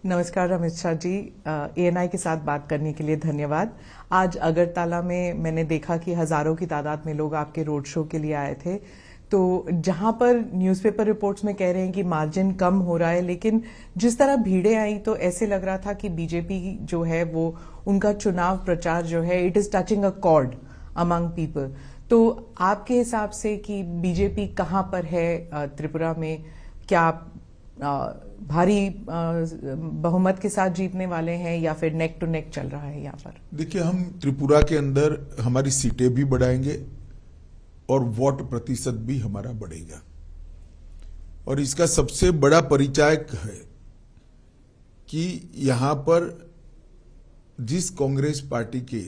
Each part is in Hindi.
नमस्कार अमित शाह जी, एएनआई के साथ बात करने के लिए धन्यवाद। आज अगरतला में मैंने देखा कि हजारों की तादाद में लोग आपके रोड शो के लिए आए थे। तो जहां पर न्यूज़पेपर रिपोर्ट्स में कह रहे हैं कि मार्जिन कम हो रहा है, लेकिन जिस तरह भीड़ें आई तो ऐसे लग रहा था कि बीजेपी जो है वो उनका चुनाव प्रचार जो है it is touching a cord among people. तो आपके हिसाब से कि बीजेपी कहां पर है त्रिपुरा में, क्या भारी बहुमत के साथ जीतने वाले हैं या फिर नेक टू नेक चल रहा है यहाँ पर? देखिए, हम त्रिपुरा के अंदर हमारी सीटें भी बढ़ाएंगे और वोट प्रतिशत भी हमारा बढ़ेगा। और इसका सबसे बड़ा परिचायक है कि यहां पर जिस कांग्रेस पार्टी के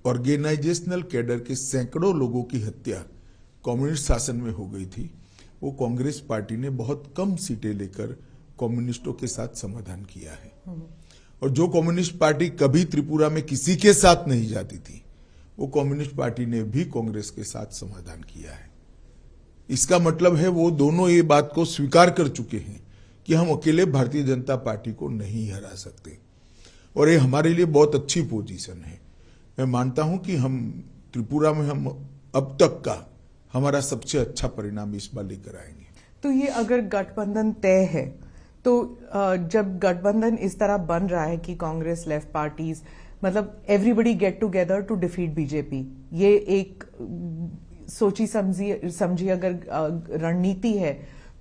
ऑर्गेनाइजेशनल कैडर के सैकड़ों लोगों की हत्या कम्युनिस्ट शासन में हो गई थी, वो कांग्रेस पार्टी ने बहुत कम सीटें लेकर कम्युनिस्टों के साथ समाधान किया है। और जो कम्युनिस्ट पार्टी कभी त्रिपुरा में किसी के साथ नहीं जाती थी, वो कम्युनिस्ट पार्टी ने भी कांग्रेस के साथ समाधान किया है। इसका मतलब है वो दोनों ये बात को स्वीकार कर चुके हैं कि हम अकेले भारतीय जनता पार्टी को नहीं हरा सकते, और ये हमारे लिए बहुत अच्छी पोजीशन है। मैं मानता हूं कि हम त्रिपुरा में हम अब तक का हमारा सबसे अच्छा परिणाम इस बार लेकर आएंगे। तो ये अगर गठबंधन तय है तो जब गठबंधन इस तरह बन रहा है कि कांग्रेस, लेफ्ट पार्टीज, मतलब everybody get together to defeat BJP, ये एक सोची समझी अगर रणनीति है,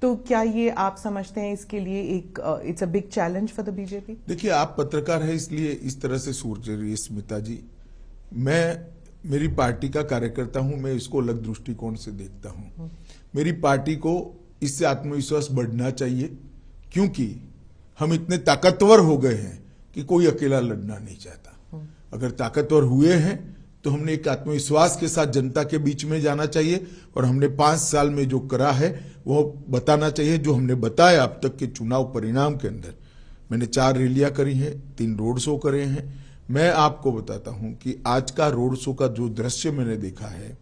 तो क्या ये आप समझते हैं इसके लिए एक it's a big challenge for the BJP? देखिए, आप पत्रकार हैं इसलिए इस तरह से सोच रही है स्मिता जी। मैं मेरी पार्टी का कार्यकर्ता हूं, मैं इसको अलग दृष्टिकोण से देखता हूं। मेरी पार्टी को इससे आत्मविश्वास बढ़ना चाहिए, क्योंकि हम इतने ताकतवर हो गए हैं कि कोई अकेला लड़ना नहीं चाहता। अगर ताकतवर हुए हैं तो हमने एक आत्मविश्वास के साथ जनता के बीच में जाना चाहिए, और हमने 5 साल में जो करा है वो बताना चाहिए। जो हमने बताया अब तक के चुनाव परिणाम के अंदर, मैंने 4 रैलियां करी हैं, 3 रोड शो करे हैं। मैं आपको बताता हूं कि आज का रोड शो का जो दृश्य मैंने देखा है,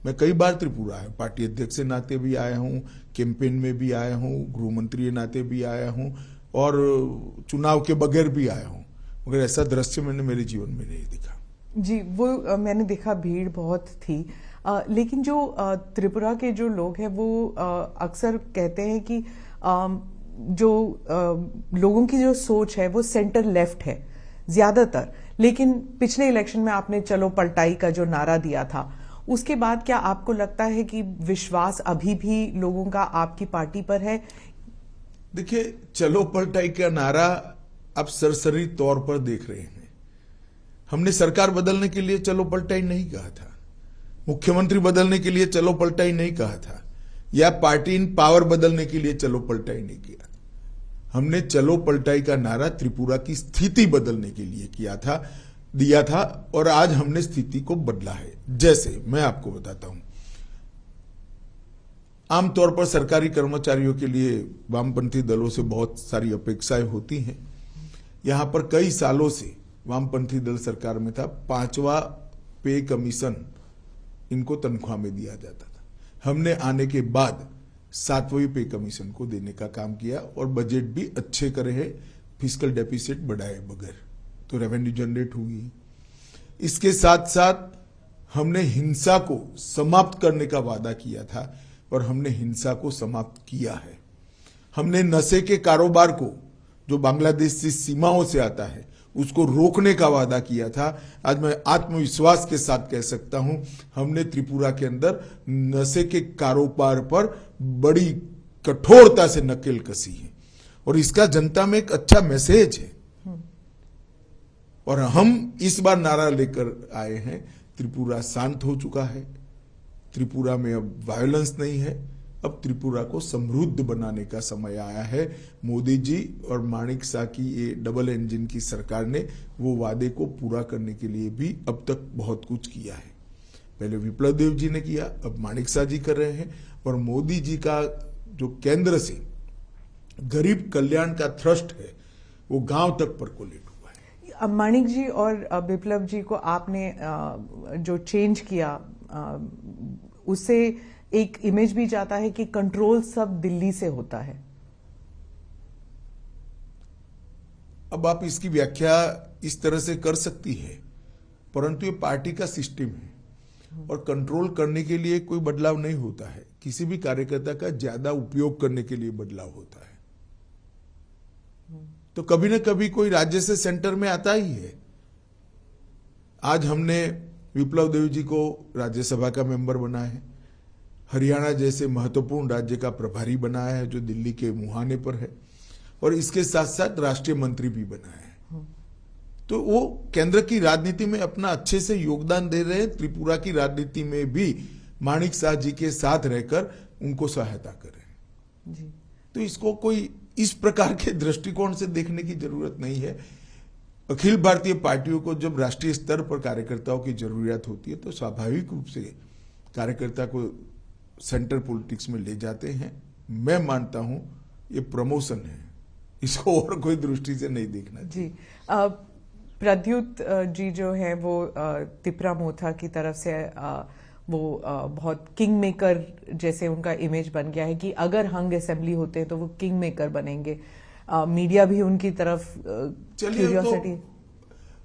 मैं कई बार त्रिपुरा आया, पार्टी अध्यक्ष के नाते भी आया हूं, कैंपेन में भी आया हूं, गृह मंत्री के नाते भी आया हूं, और चुनाव के बगैर भी आया हूं, मगर ऐसा दृश्य मैंने मेरे जीवन में नहीं देखा। जी, वो मैंने देखा, भीड़ बहुत थी। लेकिन जो त्रिपुरा के जो लोग हैं वो अक्सर कहते हैं कि जो लोगों की जो सोच है वो सेंटर लेफ्ट है ज्यादातर। लेकिन पिछले इलेक्शन में आपने चलो पलटाई का जो नारा दिया था, उसके बाद क्या आपको लगता है कि विश्वास अभी भी लोगों का आपकी पार्टी पर है? देखिए, चलो पलटाई का नारा आप सरसरी तौर पर देख रहे हैं। हमने सरकार बदलने के लिए चलो पलटाई नहीं कहा था, मुख्यमंत्री बदलने के लिए चलो पलटाई नहीं कहा था, या पार्टी इन पावर बदलने के लिए चलो पलटाई नहीं किया। हमने चलो पलटाई का नारा त्रिपुरा की स्थिति बदलने के लिए दिया था, और आज हमने स्थिति को बदला है। जैसे मैं आपको बताता हूं, आमतौर पर सरकारी कर्मचारियों के लिए वामपंथी दलों से बहुत सारी अपेक्षाएं होती हैं। यहां पर कई सालों से वामपंथी दल सरकार में था, 5वां पे कमीशन इनको तनख्वाह में दिया जाता था। हमने आने के बाद 7वीं पे कमीशन को देने का काम किया, और बजट भी अच्छे करे हैं, फिस्कल डेफिसिट बढ़ाए बगैर, तो रेवेन्यू जनरेट हुई। इसके साथ साथ हमने हिंसा को समाप्त करने का वादा किया था, और हमने हिंसा को समाप्त किया है। हमने नशे के कारोबार को, जो बांग्लादेश से सीमाओं से आता है, उसको रोकने का वादा किया था। आज मैं आत्मविश्वास के साथ कह सकता हूं, हमने त्रिपुरा के अंदर नशे के कारोबार पर बड़ी कठोरता से नकेल कसी है, और इसका जनता में एक अच्छा मैसेज है। और हम इस बार नारा लेकर आए हैं, त्रिपुरा शांत हो चुका है, त्रिपुरा में अब वायलेंस नहीं है, अब त्रिपुरा को समृद्ध बनाने का समय आया है। मोदी जी और माणिक शाह की ये डबल इंजन की सरकार ने वो वादे को पूरा करने के लिए भी अब तक बहुत कुछ किया है। पहले विप्लव देव जी ने किया, अब माणिक शाह जी कर रहे हैं, और मोदी जी का जो केंद्र से गरीब कल्याण का थ्रस्ट है, वो गांव तक परकोलेट हुआ है। माणिक जी और विप्लव जी को आपने जो चेंज किया, उससे एक इमेज भी जाता है कि कंट्रोल सब दिल्ली से होता है। अब आप इसकी व्याख्या इस तरह से कर सकती है, परंतु ये पार्टी का सिस्टम है और कंट्रोल करने के लिए कोई बदलाव नहीं होता है। किसी भी कार्यकर्ता का ज्यादा उपयोग करने के लिए बदलाव होता है। तो कभी न कभी कोई राज्य से सेंटर में आता ही है। आज हमने विप्लव देव जी को राज्यसभा का मेंबर बनाया है, हरियाणा जैसे महत्वपूर्ण राज्य का प्रभारी बनाया है जो दिल्ली के मुहाने पर है, और इसके साथ साथ राष्ट्रीय मंत्री भी बनाया है। तो वो केंद्र की राजनीति में अपना अच्छे से योगदान दे रहे हैं। त्रिपुरा की राजनीति में भी माणिक शाह जी के साथ रहकर उनको सहायता कर रहे हैं जी। तो इसको कोई इस प्रकार के दृष्टिकोण से देखने की जरूरत नहीं है। अखिल भारतीय पार्टियों को जब राष्ट्रीय स्तर पर कार्यकर्ताओं की जरूरत होती है तो स्वाभाविक रूप से कार्यकर्ता को सेंटर पॉलिटिक्स में ले जाते हैं। मैं मानता हूं ये प्रमोशन है, इसको और कोई दृष्टि से नहीं देखना जी। प्रद्युत जी जो है वो तिपरा मोथा की तरफ से वो बहुत किंग मेकर जैसे उनका इमेज बन गया है कि अगर हंग असेंबली होते हैं तो वो किंग मेकर बनेंगे। मीडिया भी उनकी तरफ क्यूरियोसिटी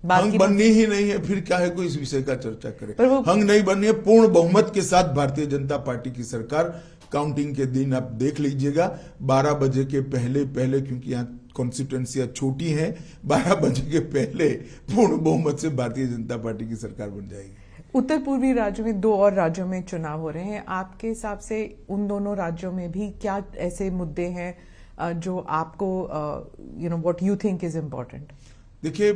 हंग बननी ही नहीं है, फिर क्या है कोई इस विषय का चर्चा करे। हंग नहीं बननी है, पूर्ण बहुमत के साथ भारतीय जनता पार्टी की सरकार काउंटिंग के दिन आप देख लीजिएगा 12 बजे के पहले क्योंकि यहाँ कॉन्स्टिट्यूएंसियां छोटी हैं, 12 बजे के पहले पूर्ण बहुमत से भारतीय जनता पार्टी की सरकार बन जाएगी। उत्तर पूर्वी राज्यों में 2 और राज्यों में चुनाव हो रहे हैं। आपके हिसाब से उन दोनों राज्यों में भी क्या ऐसे मुद्दे हैं जो आपको what you think is important? देखिए,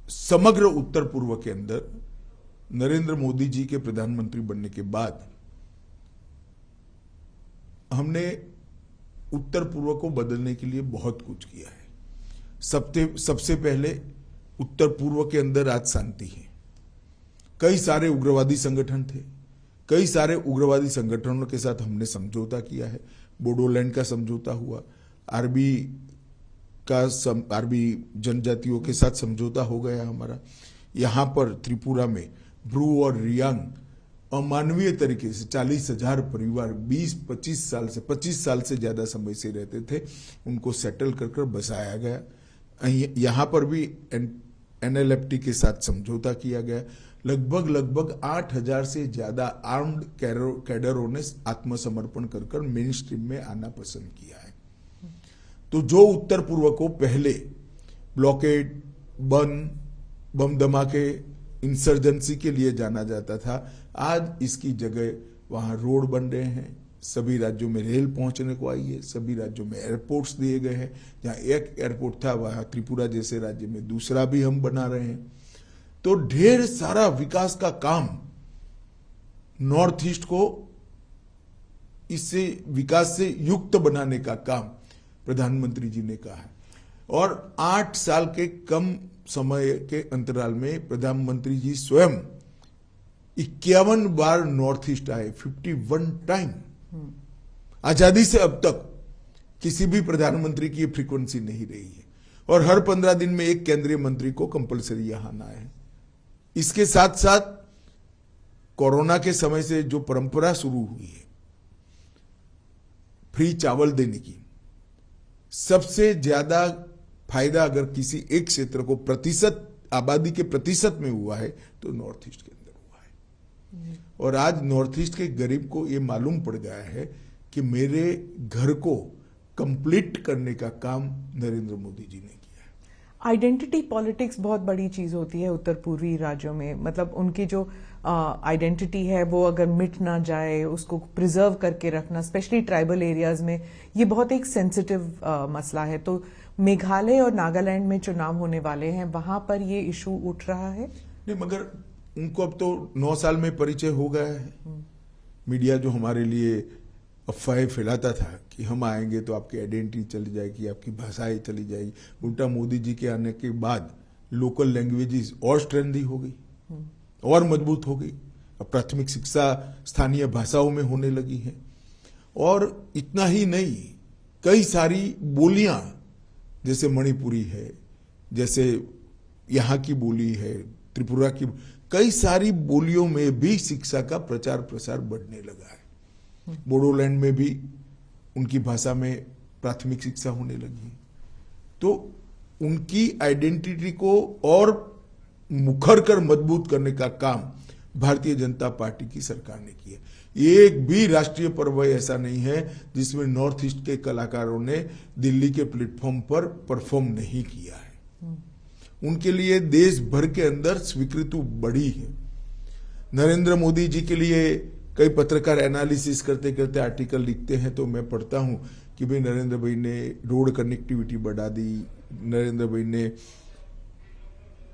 समग्र उत्तर पूर्व के अंदर नरेंद्र मोदी जी के प्रधानमंत्री बनने के बाद हमने उत्तर पूर्व को बदलने के लिए बहुत कुछ किया है। सबसे पहले उत्तर पूर्व के अंदर आज शांति है। कई सारे उग्रवादी संगठन थे, कई सारे उग्रवादी संगठनों के साथ हमने समझौता किया है। बोडोलैंड का समझौता हुआ, आरबी जनजातियों के साथ समझौता हो गया हमारा। यहां पर त्रिपुरा में ब्रू और रियांग अमानवीय तरीके से 40,000 परिवार 25 साल से ज्यादा समय से रहते थे, उनको सेटल कर बसाया गया। यहां पर भी NLFT के साथ समझौता किया गया। लगभग 8,000 से ज्यादा आर्म्ड कैडरों ने आत्मसमर्पण कर मेन स्ट्रीम में आना पसंद किया है। तो जो उत्तर पूर्व को पहले ब्लॉकेड, बम धमाके, इंसर्जेंसी के लिए जाना जाता था, आज इसकी जगह वहां रोड बन रहे हैं। सभी राज्यों में रेल पहुंचने को आई है, सभी राज्यों में एयरपोर्ट्स दिए गए हैं। जहां एक एयरपोर्ट था वहां त्रिपुरा जैसे राज्य में दूसरा भी हम बना रहे हैं। तो ढेर सारा विकास का काम नॉर्थ ईस्ट को इससे विकास से युक्त बनाने का काम प्रधानमंत्री जी ने कहा है। और 8 साल के कम समय के अंतराल में प्रधानमंत्री जी स्वयं 51 बार नॉर्थ ईस्ट आए, 51 टाइम। आजादी से अब तक किसी भी प्रधानमंत्री की फ्रीक्वेंसी नहीं रही है। और हर 15 दिन में एक केंद्रीय मंत्री को कंपलसरी यहां आना है। इसके साथ साथ कोरोना के समय से जो परंपरा शुरू हुई है फ्री चावल देने की, सबसे ज्यादा फायदा अगर किसी एक क्षेत्र को प्रतिशत आबादी के प्रतिशत में हुआ है तो नॉर्थ ईस्ट के अंदर हुआ है। और आज नॉर्थ ईस्ट के गरीब को यह मालूम पड़ गया है कि मेरे घर को कंप्लीट करने का काम नरेंद्र मोदी जी ने किया है। आइडेंटिटी पॉलिटिक्स बहुत बड़ी चीज होती है उत्तर पूर्वी राज्यों में। मतलब उनकी जो आइडेंटिटी है वो अगर मिट ना जाए, उसको प्रिजर्व करके रखना, स्पेशली ट्राइबल एरियाज में, ये बहुत एक सेंसिटिव मसला है। तो मेघालय और नागालैंड में चुनाव होने वाले हैं, वहां पर ये इशू उठ रहा है? नहीं, मगर उनको अब तो 9 साल में परिचय हो गया है। मीडिया जो हमारे लिए अफवाहें फैलाता था कि हम आएंगे तो आपकी आइडेंटिटी चली जाएगी, आपकी भाषाएं चली जाएगी, उल्टा मोदी जी के आने के बाद लोकल लैंग्वेजेस और स्ट्रेंथी हो गई और मजबूत हो गई। अब प्राथमिक शिक्षा स्थानीय भाषाओं में होने लगी है। और इतना ही नहीं, कई सारी बोलियां, जैसे मणिपुरी है, जैसे यहाँ की बोली है, त्रिपुरा की, कई सारी बोलियों में भी शिक्षा का प्रचार प्रसार बढ़ने लगा है। बोडोलैंड में भी उनकी भाषा में प्राथमिक शिक्षा होने लगी है। तो उनकी आइडेंटिटी को और मुखर कर मजबूत करने का काम भारतीय जनता पार्टी की सरकार ने किया। एक भी राष्ट्रीय पर्व ऐसा नहीं है जिसमें नॉर्थ ईस्ट के कलाकारों ने दिल्ली के प्लेटफॉर्म पर परफॉर्म नहीं किया है। उनके लिए देश भर के अंदर स्वीकृति बढ़ी है। नरेंद्र मोदी जी के लिए कई पत्रकार एनालिसिस करते करते आर्टिकल लिखते हैं तो मैं पढ़ता हूं कि भाई नरेंद्र भाई ने रोड कनेक्टिविटी बढ़ा दी, नरेंद्र भाई ने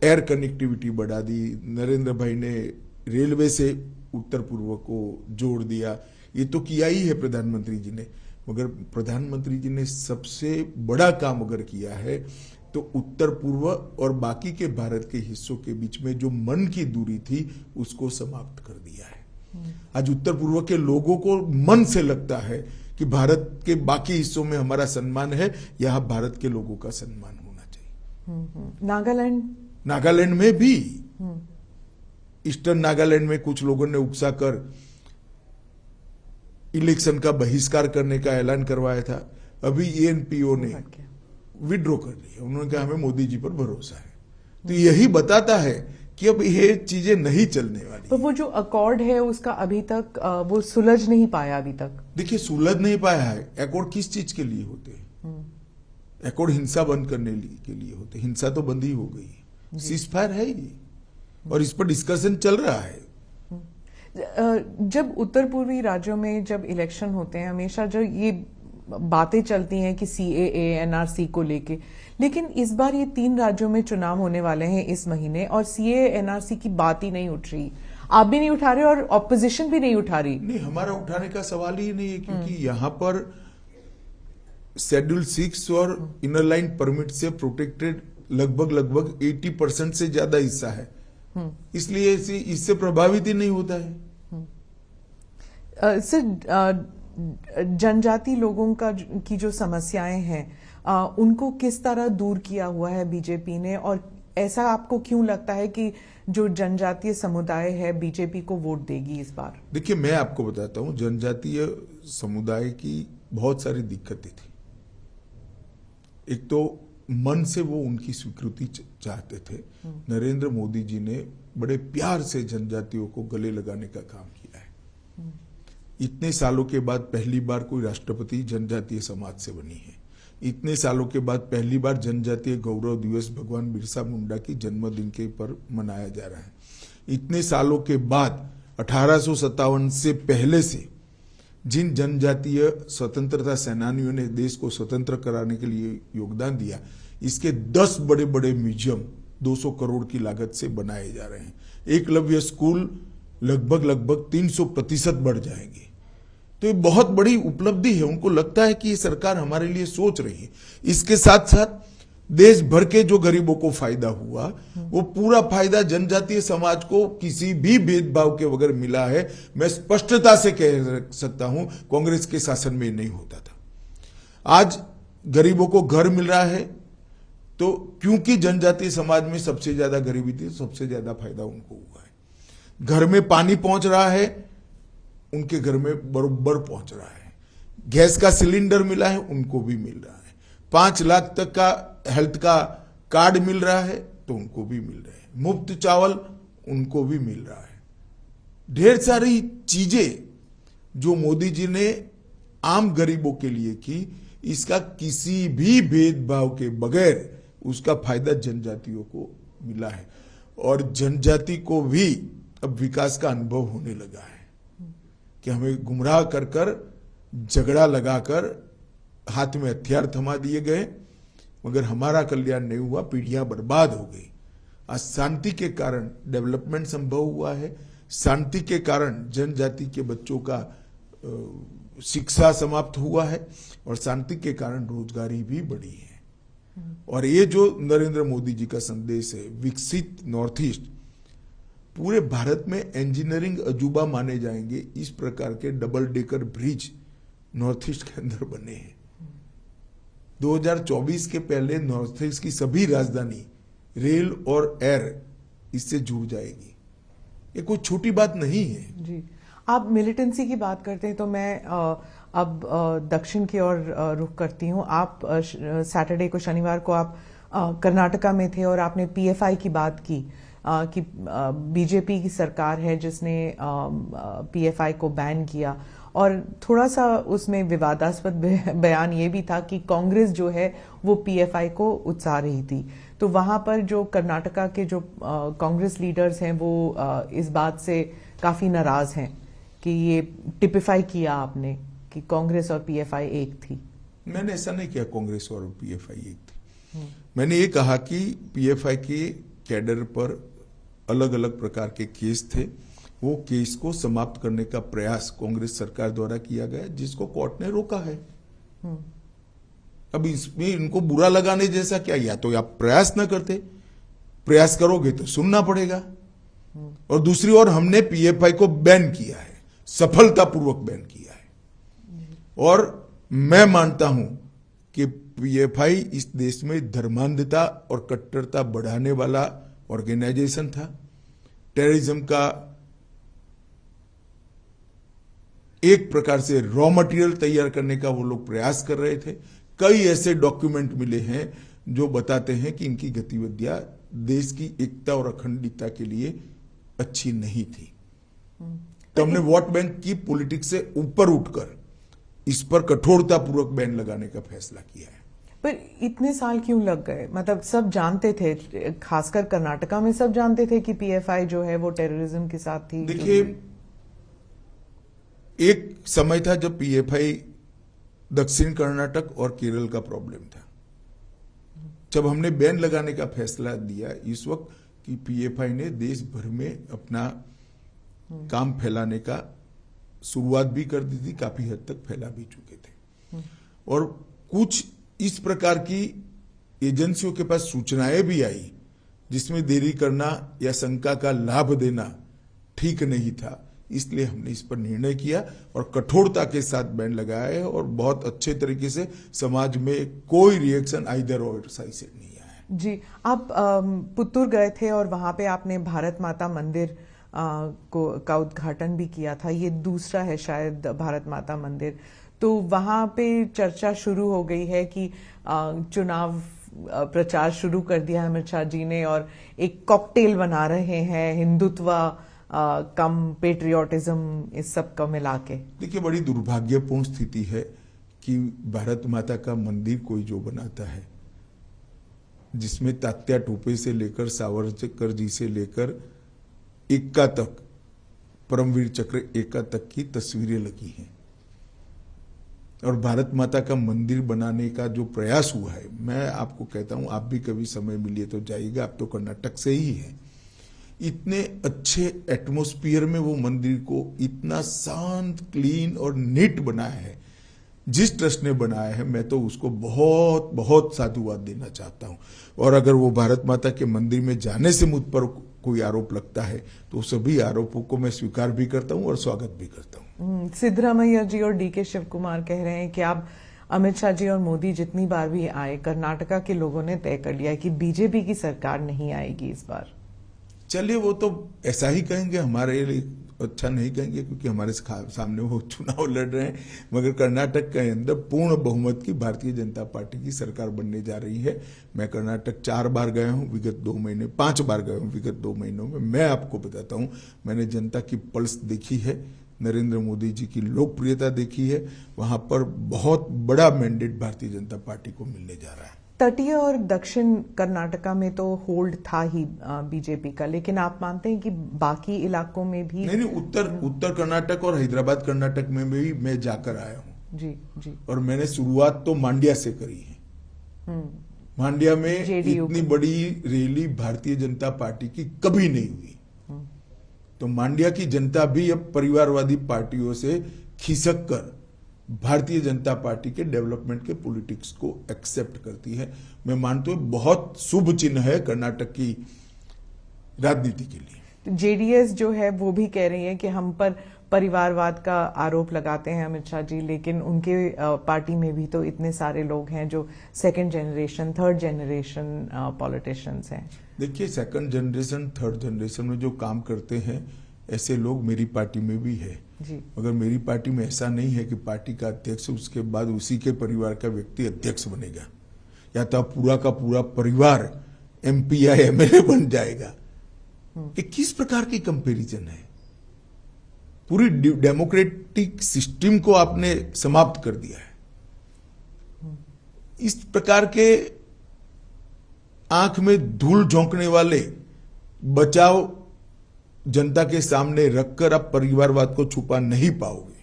एयर कनेक्टिविटी बढ़ा दी, नरेंद्र भाई ने रेलवे से उत्तर पूर्व को जोड़ दिया। ये तो किया ही है प्रधानमंत्री जी ने, मगर प्रधानमंत्री जी ने सबसे बड़ा काम अगर किया है तो उत्तर पूर्व और बाकी के भारत के हिस्सों के बीच में जो मन की दूरी थी उसको समाप्त कर दिया है। आज उत्तर पूर्व के लोगों को मन से लगता है कि भारत के बाकी हिस्सों में हमारा सम्मान है, यहाँ भारत के लोगों का सम्मान होना चाहिए। नागालैंड में भी ईस्टर्न नागालैंड में कुछ लोगों ने उकसा कर इलेक्शन का बहिष्कार करने का ऐलान करवाया था। अभी एएनपीओ ने विड्रॉ कर लिया। उन्होंने कहा हमें मोदी जी पर भरोसा है। तो यही बताता है कि अब ये चीजें नहीं चलने वाली। तो वो जो अकॉर्ड है उसका अभी तक वो सुलझ नहीं पाया अभी तक। देखिए सुलझ नहीं पाया है। अकॉर्ड किस चीज के लिए होते हैं? अकॉर्ड हिंसा बंद करने के लिए होते। हिंसा तो बंद ही हो गई है, सीज फायर है ये, और इस पर डिस्कशन चल रहा है। जब उत्तर पूर्वी राज्यों में जब इलेक्शन होते हैं हमेशा जो ये बातें चलती हैं कि सीएए एनआरसी को लेके, लेकिन इस बार ये 3 राज्यों में चुनाव होने वाले हैं इस महीने और सीएए एनआरसी की बात ही नहीं उठ रही। आप भी नहीं उठा रहे और ऑपोजिशन भी नहीं उठा रही। नहीं, हमारा उठाने का सवाल ही नहीं है, क्योंकि यहाँ पर शेड्यूल 6 और इनर लाइन परमिट से प्रोटेक्टेड लगभग 80% से ज्यादा हिस्सा है, इसलिए इससे प्रभावित ही नहीं होता है। सर, जनजाति लोगों की जो समस्याएं हैं उनको किस तरह दूर किया हुआ है बीजेपी ने, और ऐसा आपको क्यों लगता है कि जो जनजातीय समुदाय है बीजेपी को वोट देगी इस बार? देखिए मैं आपको बताता हूं, जनजातीय समुदाय की बहुत सारी दिक्कतें थी। एक तो मन से वो उनकी स्वीकृति चाहते थे। नरेंद्र मोदी जी ने बड़े प्यार से जनजातियों को गले लगाने का काम किया है। इतने सालों के बाद पहली बार कोई राष्ट्रपति जनजातीय समाज से बनी है। इतने सालों के बाद पहली बार जनजातीय गौरव दिवस भगवान बिरसा मुंडा की जन्मदिन के पर मनाया जा रहा है। इतने सालों के बाद 1857 से पहले से जिन जनजातीय स्वतंत्रता सेनानियों ने देश को स्वतंत्र कराने के लिए योगदान दिया, इसके 10 बड़े बड़े म्यूजियम 200 करोड़ की लागत से बनाए जा रहे हैं। एकलव्य स्कूल लगभग 300% बढ़ जाएंगे। तो ये बहुत बड़ी उपलब्धि है। उनको लगता है कि ये सरकार हमारे लिए सोच रही है। इसके साथ साथ देश भर के जो गरीबों को फायदा हुआ, वो पूरा फायदा जनजातीय समाज को किसी भी भेदभाव के बगैर मिला है। मैं स्पष्टता से कह सकता हूं, कांग्रेस के शासन में नहीं होता था। आज गरीबों को घर मिल रहा है तो क्योंकि जनजातीय समाज में सबसे ज्यादा गरीबी थी, सबसे ज्यादा फायदा उनको हुआ है। घर में पानी पहुंच रहा है, उनके घर में बरोबर पहुंच रहा है। गैस का सिलेंडर मिला है, उनको भी मिल रहा है। 5 लाख तक का हेल्थ का कार्ड मिल रहा है तो उनको भी मिल रहा है। मुफ्त चावल उनको भी मिल रहा है। ढेर सारी चीजें जो मोदी जी ने आम गरीबों के लिए की, इसका किसी भी भेदभाव के बगैर उसका फायदा जनजातियों को मिला है। और जनजाति को भी अब विकास का अनुभव होने लगा है कि हमें गुमराह कर कर, झगड़ा लगाकर हाथ में हथियार थमा दिए गए, मगर हमारा कल्याण नहीं हुआ, पीढ़ियां बर्बाद हो गई। आज शांति के कारण डेवलपमेंट संभव हुआ है। शांति के कारण जनजाति के बच्चों का शिक्षा समाप्त हुआ है और शांति के कारण रोजगारी भी बढ़ी है। और ये जो नरेंद्र मोदी जी का संदेश है, विकसित नॉर्थ ईस्ट, पूरे भारत में इंजीनियरिंग अजूबा माने जाएंगे। इस प्रकार के double decker bridge north east के अंदर बने हैं। 2024 के पहले नॉर्थ ईस्ट की सभी राजधानी रेल और एयर इससे जुड़ जाएगी। ये कोई छोटी बात नहीं है जी। आप मिलिटेंसी की बात करते हैं तो मैं अब दक्षिण की ओर रुख करती हूँ। आप सैटरडे को, शनिवार को आप कर्नाटका में थे और आपने पीएफआई की बात की कि बीजेपी की सरकार है जिसने पीएफआई को बैन किया, और थोड़ा सा उसमें विवादास्पद बयान ये भी था कि कांग्रेस जो है वो पीएफआई को उकसा रही थी। तो वहां पर जो कर्नाटका के जो कांग्रेस लीडर्स हैं वो इस बात से काफी नाराज हैं कि ये टिपिफाई किया आपने कि कांग्रेस और पीएफआई एक थी। मैंने ऐसा नहीं किया कांग्रेस और पीएफआई एक थी। मैंने ये कहा कि पीएफआई के कैडर पर अलग अलग प्रकार के केस थे, वो केस को समाप्त करने का प्रयास कांग्रेस सरकार द्वारा किया गया जिसको कोर्ट ने रोका है। अब इसमें इनको बुरा लगाने जैसा क्या, या तो आप प्रयास न करते, प्रयास करोगे तो सुनना पड़ेगा। और दूसरी ओर हमने पीएफआई को बैन किया है, सफलतापूर्वक बैन किया है। और मैं मानता हूं कि पीएफआई इस देश में धर्मांधता और कट्टरता बढ़ाने वाला ऑर्गेनाइजेशन था। टेररिज्म का एक प्रकार से रॉ मटेरियल तैयार करने का वो लोग प्रयास कर रहे थे। कई ऐसे डॉक्यूमेंट मिले हैं जो बताते हैं कि इनकी गतिविधियां देश की एकता और अखंडता के लिए अच्छी नहीं थी। तो हमने वोट बैंक की पॉलिटिक्स से ऊपर उठकर इस पर कठोरतापूर्वक बैन लगाने का फैसला किया है। पर इतने साल क्यों लग गए? मतलब सब जानते थे, खासकर कर्नाटका में सब जानते थे कि पीएफआई जो है वो टेररिज्म के साथ थी। देखिए, एक समय था जब पीएफआई दक्षिण कर्नाटक और केरल का प्रॉब्लम था। जब हमने बैन लगाने का फैसला दिया इस वक्त कि पीएफआई ने देश भर में अपना काम फैलाने का शुरुआत भी कर दी थी, काफी हद तक फैला भी चुके थे। और कुछ इस प्रकार की एजेंसियों के पास सूचनाएं भी आई जिसमें देरी करना या शंका का लाभ देना ठीक नहीं था। इसलिए हमने इस पर निर्णय किया और कठोरता के साथ बैन लगाया है, और बहुत अच्छे तरीके से समाज में कोई रिएक्शन आइदर और साइड से नहीं आया है। जी, आप पुत्तूर गए थे और वहां पे आपने भारत माता मंदिर का उद्घाटन भी किया था। ये दूसरा है शायद भारत माता मंदिर। तो वहां पे चर्चा शुरू हो गई है कि चुनाव प्रचार शुरू कर दिया है अमित शाह जी ने और एक कॉकटेल बना रहे हैं, हिंदुत्व कम पेट्रियोटिज्म, इस सब का मिला के। देखिए, बड़ी दुर्भाग्यपूर्ण स्थिति है कि भारत माता का मंदिर कोई जो बनाता है जिसमें तात्या टोपे से लेकर सावरकर जी से लेकर एक्का तक, परमवीर चक्र एक्का तक की तस्वीरें लगी हैं, और भारत माता का मंदिर बनाने का जो प्रयास हुआ है, मैं आपको कहता हूं, आप भी कभी समय मिलिए तो जाइएगा, आप तो कर्नाटक से ही हैं। इतने अच्छे एटमॉस्फेयर में वो मंदिर को इतना शांत, क्लीन और नीट बनाया है जिस ट्रस्ट ने बनाया है, मैं तो उसको बहुत बहुत साधुवाद देना चाहता हूं। और अगर वो भारत माता के मंदिर में जाने से मुझ पर कोई आरोप लगता है तो सभी आरोपों को मैं स्वीकार भी करता हूं और स्वागत भी करता हूं। सिद्धरामैया जी और डीके शिव कुमार कह रहे हैं कि आप अमित शाह जी और मोदी जितनी बार भी आए, कर्नाटका के लोगों ने तय कर लिया कि बीजेपी की सरकार नहीं आएगी इस बार। चलिए, वो तो ऐसा ही कहेंगे, हमारे लिए अच्छा नहीं कहेंगे क्योंकि हमारे सामने वो चुनाव लड़ रहे हैं। मगर कर्नाटक के अंदर पूर्ण बहुमत की भारतीय जनता पार्टी की सरकार बनने जा रही है। मैं कर्नाटक 4 बार गया हूं विगत 2 महीने, 5 बार गया हूं विगत 2 महीनों में। मैं आपको बताता हूं, मैंने जनता की पल्स देखी है, नरेंद्र मोदी जी की लोकप्रियता देखी है। वहां पर बहुत बड़ा मैंडेट भारतीय जनता पार्टी को मिलने जा रहा है। तटीय और दक्षिण कर्नाटका में तो होल्ड था ही बीजेपी का, लेकिन आप मानते हैं कि बाकी इलाकों में भी? नहीं, उत्तर कर्नाटक और हैदराबाद कर्नाटक में भी मैं जाकर आया हूँ। जी जी। और मैंने शुरुआत तो मांड्या से करी है। मांड्या में इतनी बड़ी रैली भारतीय जनता पार्टी की कभी नहीं हुई। तो मांड्या की जनता भी अब परिवारवादी पार्टियों से खिसक कर भारतीय जनता पार्टी के डेवलपमेंट के पॉलिटिक्स को एक्सेप्ट करती है। मैं मानता हूं बहुत शुभ चिन्ह है कर्नाटक की राजनीति के लिए। जेडीएस जो है वो भी कह रही है कि हम पर परिवारवाद का आरोप लगाते हैं अमित शाह जी, लेकिन उनके पार्टी में भी तो इतने सारे लोग हैं जो second generation, third generation politicians हैं। देखिए, सेकंड जनरेशन, थर्ड जनरेशन में जो काम करते हैं ऐसे लोग मेरी पार्टी में भी है जी। मगर मेरी पार्टी में ऐसा नहीं है कि पार्टी का अध्यक्ष उसके बाद उसी के परिवार का व्यक्ति अध्यक्ष बनेगा। या तो पूरा का पूरा परिवार एमपी या एमएलए बन जाएगा। कि किस प्रकार की कंपैरिजन है? पूरी डेमोक्रेटिक सिस्टम को आपने समाप्त कर दिया है। इस प्रकार के आंख में धूल झोंकने वाले बचाव जनता के सामने रखकर आप परिवारवाद को छुपा नहीं पाओगे।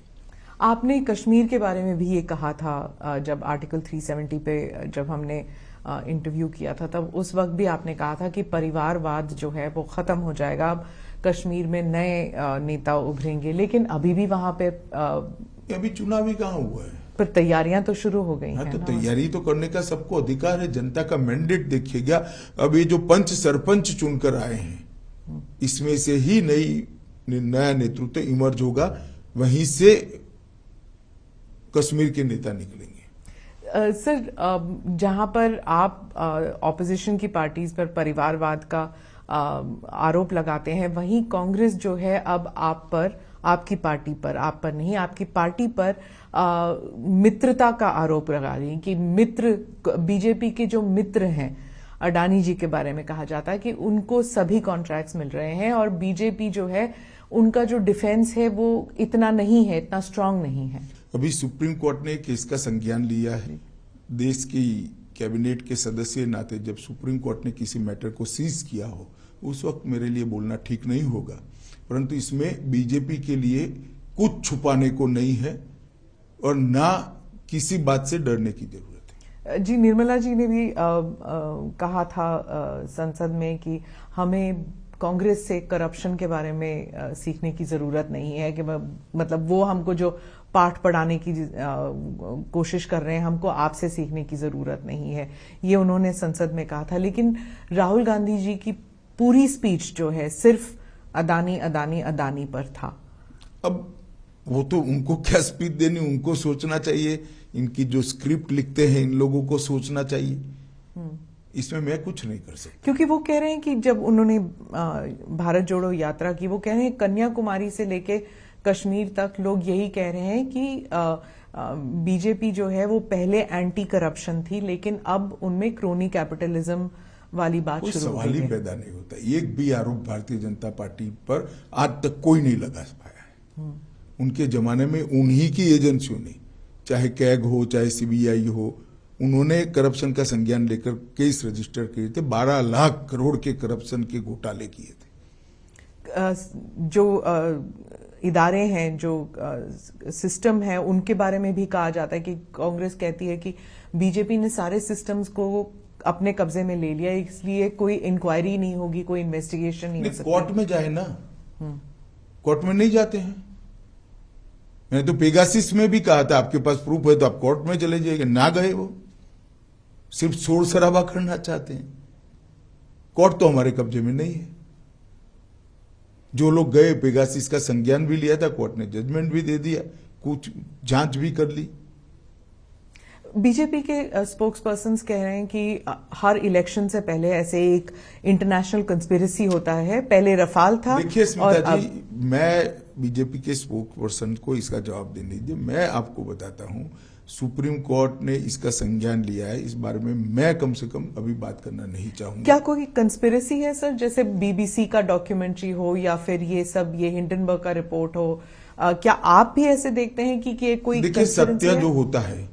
आपने कश्मीर के बारे में भी ये कहा था जब आर्टिकल 370 पे जब हमने इंटरव्यू किया था, तब उस वक्त भी आपने कहा था कि परिवारवाद जो है वो खत्म हो जाएगा, अब कश्मीर में नए नेता उभरेंगे। लेकिन अभी भी वहां पे अभी चुनाव ही कहाँ हुआ है? पर तैयारियां तो शुरू हो गई हाँ, हैं तो ना? तैयारी तो करने का सबको अधिकार है। जनता का मैंडेट देखिएगा। अब ये जो पंच सरपंच चुनकर आए हैं, इसमें से ही नया नेतृत्व इमर्ज होगा, वहीं से कश्मीर के नेता निकलेंगे। सर, जहां पर आप ऑपोजिशन की पार्टीज पर परिवारवाद का आरोप लगाते हैं, वहीं कांग्रेस जो है अब आप पर, आपकी पार्टी पर, आप पर नहीं, आपकी पार्टी पर मित्रता का आरोप लगा रही है कि मित्र, बीजेपी के जो मित्र हैं, अडानी जी के बारे में कहा जाता है कि उनको सभी कॉन्ट्रैक्ट्स मिल रहे हैं और बीजेपी जो है उनका जो डिफेंस है वो इतना नहीं है, इतना स्ट्रांग नहीं है। अभी सुप्रीम कोर्ट ने केस का संज्ञान लिया है। देश की कैबिनेट के सदस्य नाते जब सुप्रीम कोर्ट ने किसी मैटर को सीज किया हो, उस वक्त मेरे लिए बोलना ठीक नहीं होगा, परंतु इसमें बीजेपी के लिए कुछ छुपाने को नहीं है और ना किसी बात से डरने की जरूरत है। जी, निर्मला जी ने भी कहा था संसद में कि हमें कांग्रेस से करप्शन के बारे में सीखने की जरूरत नहीं है, कि मतलब वो हमको जो पाठ पढ़ाने की कोशिश कर रहे हैं, हमको आपसे सीखने की जरूरत नहीं है, ये उन्होंने संसद में कहा था। लेकिन राहुल गांधी जी की पूरी स्पीच जो है सिर्फ अदानी अदानी अदानी पर था। अब वो तो उनको क्या स्पीच देनी, उनको सोचना चाहिए। इनकी जो स्क्रिप्ट लिखते हैं इन लोगों को सोचना चाहिए। इसमें मैं कुछ नहीं कर सकता। क्योंकि वो कह रहे हैं कि जब उन्होंने भारत जोड़ो यात्रा की, वो कह रहे हैं कन्याकुमारी से लेके कश्मीर तक लोग यही कह रहे हैं कि बीजेपी जो है वो पहले एंटी करप्शन थी, लेकिन अब उनमें क्रोनी कैपिटलिज्म वाली बात शुरू हो गई है। सवाल ही पैदा नहीं होता। एक भी आरोप भारतीय जनता पार्टी पर आज तक कोई नहीं लगा पाया है। उनके जमाने में उन्हीं की एजेंसियों ने, चाहे कैग हो चाहे सीबीआई हो, उन्होंने करप्शन का संज्ञान लेकर केस रजिस्टर किए थे। 12 लाख करोड़ के करप्शन के घोटाले किए थे। जो इदारे हैं, जो सिस्टम है, उनके बारे में भी कहा जाता है कि कांग्रेस कहती है कि बीजेपी ने सारे सिस्टम्स को अपने कब्जे में ले लिया, इसलिए कोई इंक्वायरी नहीं होगी, कोई इन्वेस्टिगेशन नहीं हो सकती। कोर्ट में जाए ना, कोर्ट में नहीं जाते हैं। मैंने तो पेगासिस में भी कहा था आपके पास प्रूफ है तो आप कोर्ट में चले जाइए, ना गए। वो सिर्फ शोर शराबा करना चाहते हैं। कोर्ट तो हमारे कब्जे में नहीं है। जो लोग गए, पेगासिस का संज्ञान भी लिया था, कोर्ट ने जजमेंट भी दे दिया, कुछ जांच भी कर ली। बीजेपी के स्पोक्स पर्सन कह रहे हैं कि हर इलेक्शन से पहले ऐसे एक इंटरनेशनल कंस्पिरेसी होता है। पहले रफाल था। देखिए स्मिता जी, मैं बीजेपी के स्पोक्स पर्सन को इसका जवाब देने दीजिए। मैं आपको बताता हूं, सुप्रीम कोर्ट ने इसका संज्ञान लिया है। इस बारे में मैं कम से कम अभी बात करना नहीं चाहूंगा। क्या कोई कंस्पिरेसी है सर? जैसे बीबीसी का डॉक्यूमेंट्री हो या फिर ये सब, ये हिंडनबर्ग का रिपोर्ट हो, क्या आप भी ऐसे देखते हैं कि कोई? देखिए, सत्य जो होता है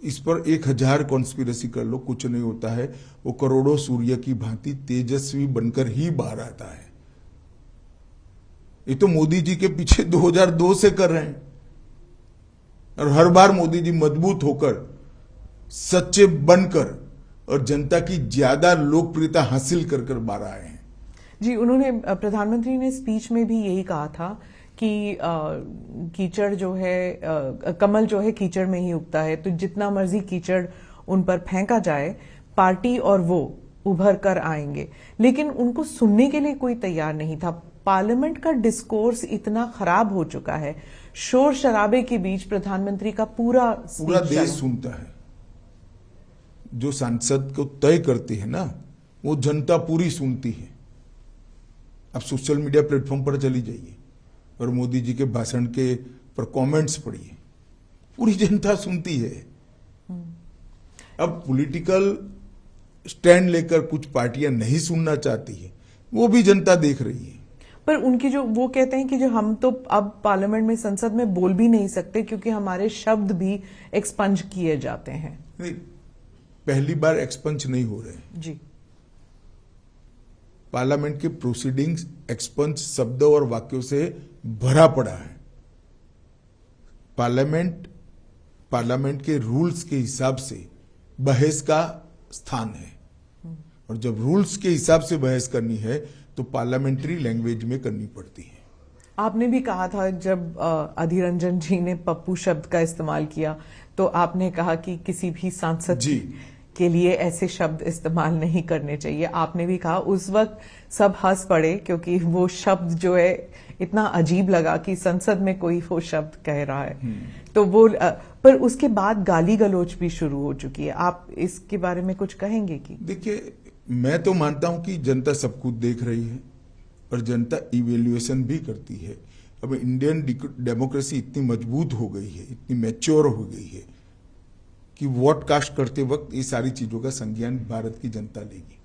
इस पर 1000 कॉन्स्पिरेसी कर लो, कुछ नहीं होता है। वो करोड़ों सूर्य की भांति तेजस्वी बनकर ही बाहर आता है। ये तो मोदी जी के पीछे 2002 से कर रहे हैं और हर बार मोदी जी मजबूत होकर, सच्चे बनकर और जनता की ज्यादा लोकप्रियता हासिल कर कर बाहर आए हैं। जी, उन्होंने, प्रधानमंत्री ने स्पीच में भी यही कहा था कि कीचड़ जो है, कमल जो है कीचड़ में ही उगता है, तो जितना मर्जी कीचड़ उन पर फेंका जाए, पार्टी और वो उभर कर आएंगे। लेकिन उनको सुनने के लिए कोई तैयार नहीं था। पार्लियामेंट का डिस्कोर्स इतना खराब हो चुका है, शोर शराबे के बीच प्रधानमंत्री का पूरा देश सुनता है। जो सांसद को तय करती है ना, वो जनता पूरी सुनती है। अब सोशल मीडिया प्लेटफॉर्म पर चली जाइए और मोदी जी के भाषण के पर कमेंट्स पढ़िए, पूरी जनता सुनती है। अब पॉलिटिकल स्टैंड लेकर कुछ पार्टियां नहीं सुनना चाहती है, वो भी जनता देख रही है। पर उनकी जो वो कहते हैं कि जो हम तो अब पार्लियामेंट में, संसद में बोल भी नहीं सकते क्योंकि हमारे शब्द भी एक्सपंज किए जाते हैं। नहीं, पहली बार एक्सपंज नहीं हो रहे जी। पार्लियामेंट के प्रोसीडिंग्स एक्सपंज शब्दों और वाक्यों से भरा पड़ा है। पार्लियामेंट के रूल्स के हिसाब से बहस का स्थान है, और जब रूल्स के हिसाब से बहस करनी है तो पार्लियामेंट्री लैंग्वेज में करनी पड़ती है। आपने भी कहा था जब अधीर रंजन जी ने पप्पू शब्द का इस्तेमाल किया तो आपने कहा कि किसी भी सांसद जी के लिए ऐसे शब्द इस्तेमाल नहीं करने चाहिए। आपने भी कहा, उस वक्त सब हंस पड़े क्योंकि वो शब्द जो है इतना अजीब लगा कि संसद में कोई वो शब्द कह रहा है। तो वो पर उसके बाद गाली गलौज भी शुरू हो चुकी है। आप इसके बारे में कुछ कहेंगे? कि देखिए, मैं तो मानता हूं कि जनता सब कुछ देख रही है और जनता इवेल्युएशन भी करती है। अब इंडियन डेमोक्रेसी इतनी मजबूत हो गई है, इतनी मैच्योर हो गई है कि वोट कास्ट करते वक्त ये सारी चीजों का संज्ञान भारत की जनता लेगी।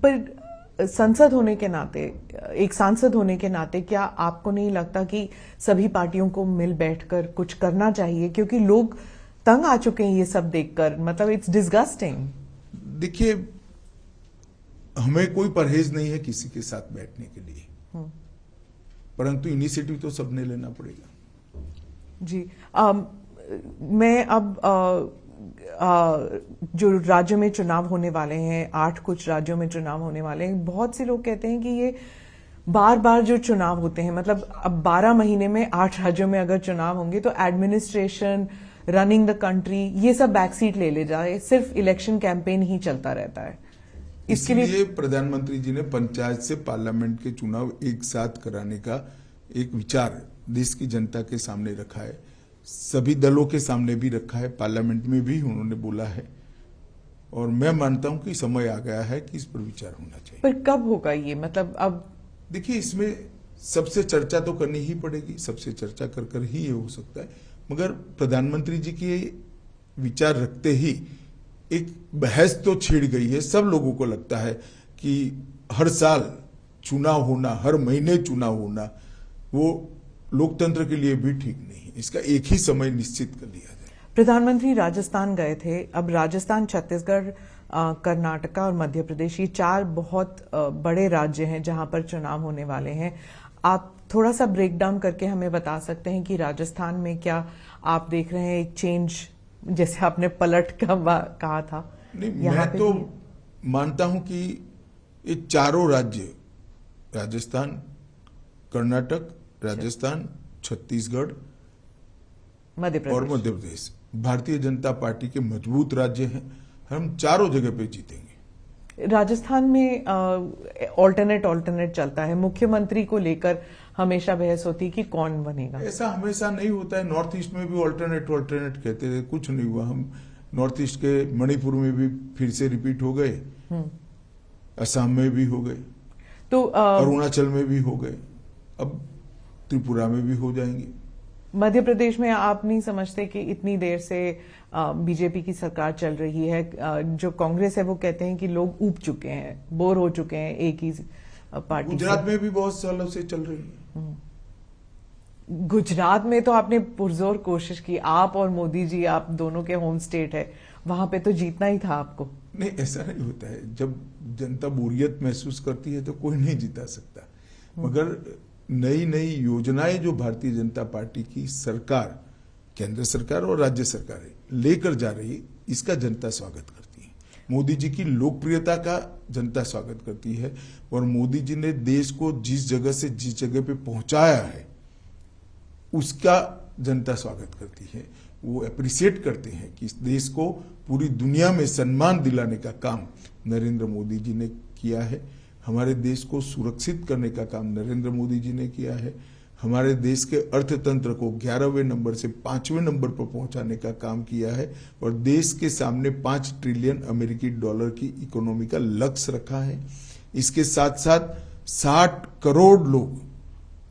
पर संसद होने के नाते, एक सांसद होने के नाते, क्या आपको नहीं लगता कि सभी पार्टियों को मिल बैठकर कुछ करना चाहिए? क्योंकि लोग तंग आ चुके हैं ये सब देखकर, मतलब इट्स डिस्गस्टिंग। देखिए, हमें कोई परहेज नहीं है किसी के साथ बैठने के लिए, परंतु इनिशिएटिव तो सबने लेना पड़ेगा। जी। मैं अब जो राज्यों में चुनाव होने वाले हैं, 8 कुछ राज्यों में चुनाव होने वाले हैं, बहुत से लोग कहते हैं कि ये बार बार जो चुनाव होते हैं, मतलब अब 12 महीने में 8 राज्यों में अगर चुनाव होंगे तो एडमिनिस्ट्रेशन, रनिंग द कंट्री, ये सब बैकसीट ले जाए, सिर्फ इलेक्शन कैंपेन ही चलता रहता है। इसके लिए प्रधानमंत्री जी ने पंचायत से पार्लियामेंट के चुनाव एक साथ कराने का एक विचार देश की जनता के सामने रखा है, सभी दलों के सामने भी रखा है, पार्लियामेंट में भी उन्होंने बोला है, और मैं मानता हूं कि समय आ गया है कि इस पर विचार होना चाहिए। पर कब होगा ये? मतलब अब देखिए, इसमें सबसे चर्चा तो करनी ही पड़ेगी, सबसे चर्चा कर कर ही ये हो सकता है, मगर प्रधानमंत्री जी के विचार रखते ही एक बहस तो छिड़ गई है। सब लोगों को लगता है कि हर साल चुनाव होना, हर महीने चुनाव होना, वो लोकतंत्र के लिए भी ठीक नहीं है। इसका एक ही समय निश्चित कर लिया जाए। प्रधानमंत्री राजस्थान गए थे। अब राजस्थान, छत्तीसगढ़, कर्नाटका और मध्य प्रदेश, ये 4 बहुत बड़े राज्य हैं जहां पर चुनाव होने वाले हैं। आप थोड़ा सा ब्रेक डाउन करके हमें बता सकते हैं कि राजस्थान में क्या आप देख रहे हैं एक चेंज, जैसे आपने पलट का कहा था? नहीं, मैं तो मानता हूं कि ये चारों राज्य, राजस्थान, कर्नाटक, राजस्थान, छत्तीसगढ़ और मध्य प्रदेश भारतीय जनता पार्टी के मजबूत राज्य हैं। हम चारों जगह पे जीतेंगे। राजस्थान में ऑल्टरनेट चलता है, मुख्यमंत्री को लेकर हमेशा बहस होती है कि कौन बनेगा। ऐसा हमेशा नहीं होता है। नॉर्थ ईस्ट में भी ऑल्टरनेट कहते थे, कुछ नहीं हुआ। हम नॉर्थ ईस्ट के मणिपुर में भी फिर से रिपीट हो गए, असम में भी हो गए, तो अरुणाचल में भी हो गए, अब त्रिपुरा में भी हो जाएंगे। मध्य प्रदेश में आप नहीं समझते कि इतनी देर से बीजेपी की सरकार चल रही है, जो कांग्रेस है वो कहते हैं कि लोग ऊब चुके हैं, बोर हो चुके हैं एक ही पार्टी। गुजरात में भी बहुत सालों से चल रही है। गुजरात में तो आपने पुरजोर कोशिश की, आप और मोदी जी, आप दोनों के होम स्टेट है, वहां पे तो जीतना ही था आपको। नहीं, ऐसा नहीं होता है। जब जनता बोरियत महसूस करती है तो कोई नहीं जीता सकता, मगर नई नई योजनाएं जो भारतीय जनता पार्टी की सरकार, केंद्र सरकार और राज्य सरकारें लेकर जा रही, इसका जनता स्वागत करती है। मोदी जी की लोकप्रियता का जनता स्वागत करती है, और मोदी जी ने देश को जिस जगह से जिस जगह पे पहुंचाया है उसका जनता स्वागत करती है। वो अप्रिशिएट करते हैं कि इस देश को पूरी दुनिया में सम्मान दिलाने का काम नरेंद्र मोदी जी ने किया है। हमारे देश को सुरक्षित करने का काम नरेंद्र मोदी जी ने किया है। हमारे देश के अर्थतंत्र को 11वें नंबर से 5वें नंबर पर पहुंचाने का काम किया है, और देश के सामने 5 ट्रिलियन अमेरिकी डॉलर की इकोनॉमी का लक्ष्य रखा है। इसके साथ साथ 60 करोड़ लोग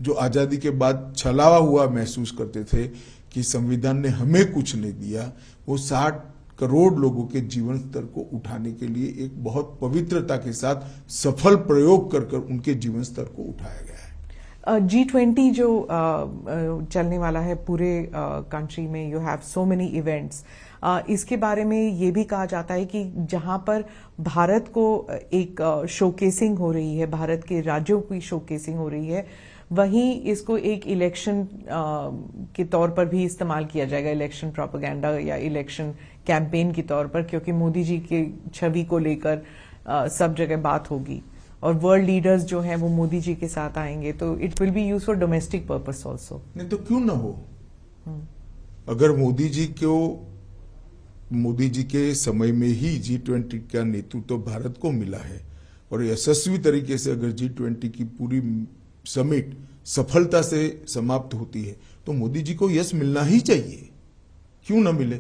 जो आजादी के बाद छलावा हुआ महसूस करते थे कि संविधान ने हमें कुछ नहीं दिया, वो 60 करोड़ लोगों के जीवन स्तर को उठाने के लिए एक बहुत पवित्रता के साथ सफल प्रयोग कर कर उनके जीवन स्तर को उठाया गया है। G20 जो चलने वाला है पूरे कंट्री में, you have so many events, इसके बारे में ये भी कहा जाता है कि जहां पर भारत को एक शोकेसिंग हो रही है, भारत के राज्यों की शोकेसिंग हो रही है, वहीं इसको एक इलेक्शन के तौर पर भी इस्तेमाल किया जाएगा, इलेक्शन प्रोपेगेंडा या इलेक्शन कैंपेन के तौर पर, क्योंकि मोदी जी की छवि को लेकर सब जगह बात होगी और वर्ल्ड लीडर्स जो हैं वो मोदी जी के साथ आएंगे, तो it will be use for domestic purpose also. नहीं तो क्यों ना हो। अगर मोदी जी के समय में ही G20 का नेतृत्व तो भारत को मिला है और यशस्वी तरीके से अगर G20 की पूरी समिट सफलता से समाप्त होती है तो मोदी जी को यश मिलना ही चाहिए। क्यों ना मिले?